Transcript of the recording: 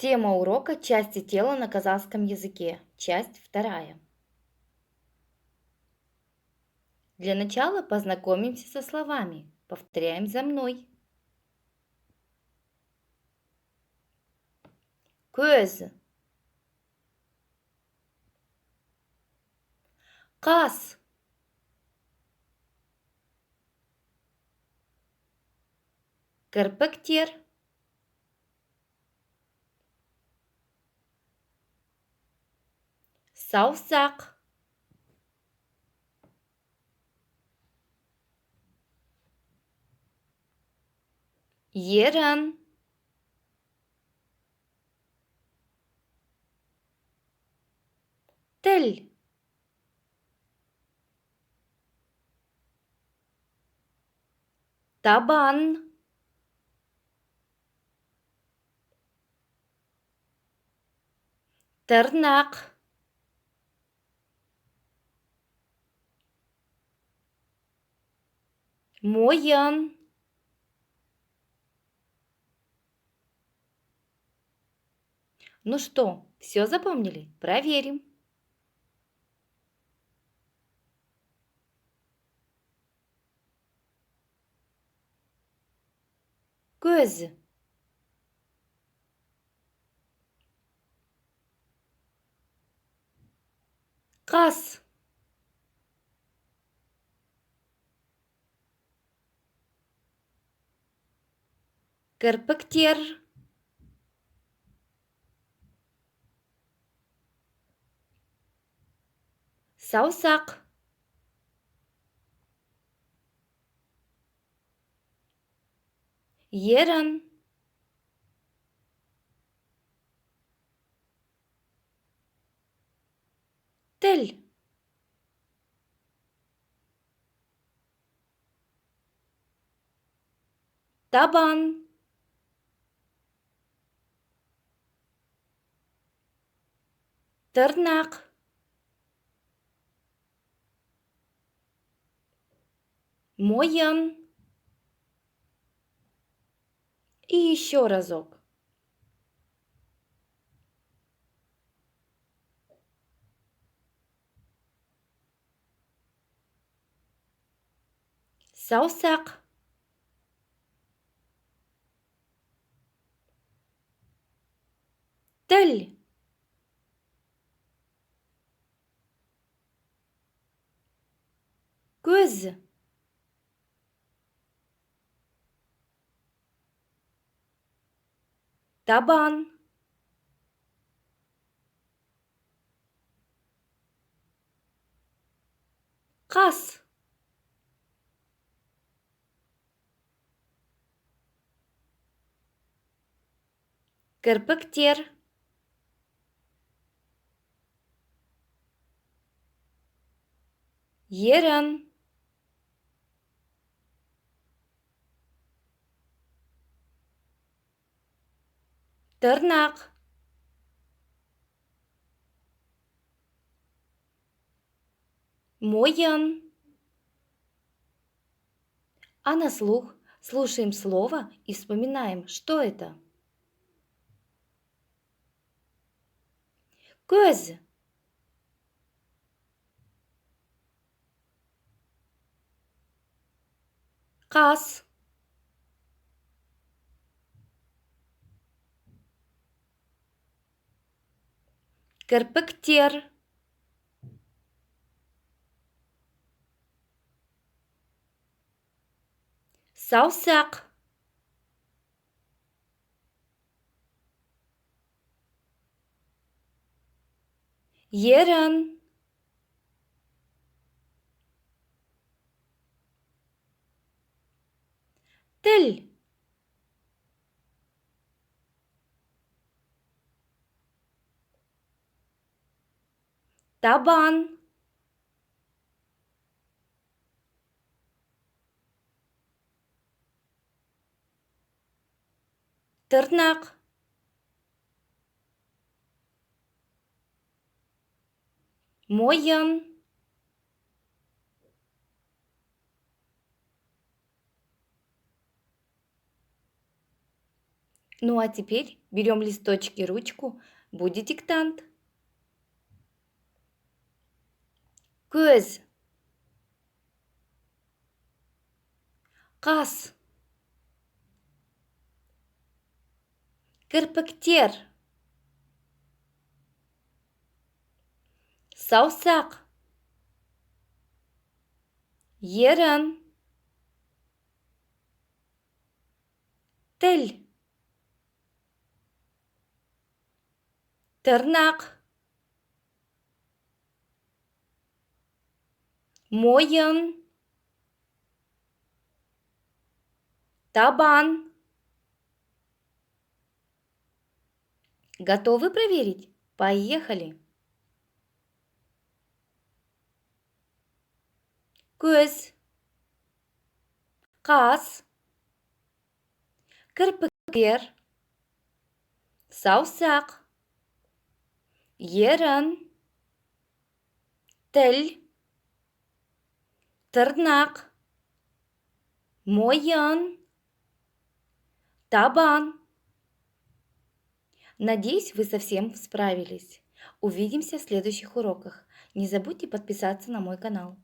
Тема урока «Части тела на казахском языке». Часть вторая. Для начала познакомимся со словами. Повторяем за мной. Көз, қас, кірпіктер, саусақ, ерін, тіл, табан, тырнақ, мойын, Ну что, все запомнили? Проверим. Көз, қас, кірпіктер, саусақ, ерін, тіл, табан, тырнақ, мойын. И еще разок. Саусақ, тіл, көз, табан, қас, кірпіктер, ерін, тырнақ, мойын. А на слух слушаем слово и вспоминаем, что это. Көз, қас, кірпіктер, саусақ, ерін, тіл, табан, тырнақ, мойын. Ну а теперь берем листочки, ручку, будет диктант. Көз, қас, кірпіктер, саусақ, ерін, тіл, тырнақ, мойын, табан. Готовы проверить? Поехали! Көз, қас, кірпіктер, саусақ, ерін, тіл, тырнақ, мойын, табан. Надеюсь, вы совсем справились. Увидимся в следующих уроках. Не забудьте подписаться на мой канал.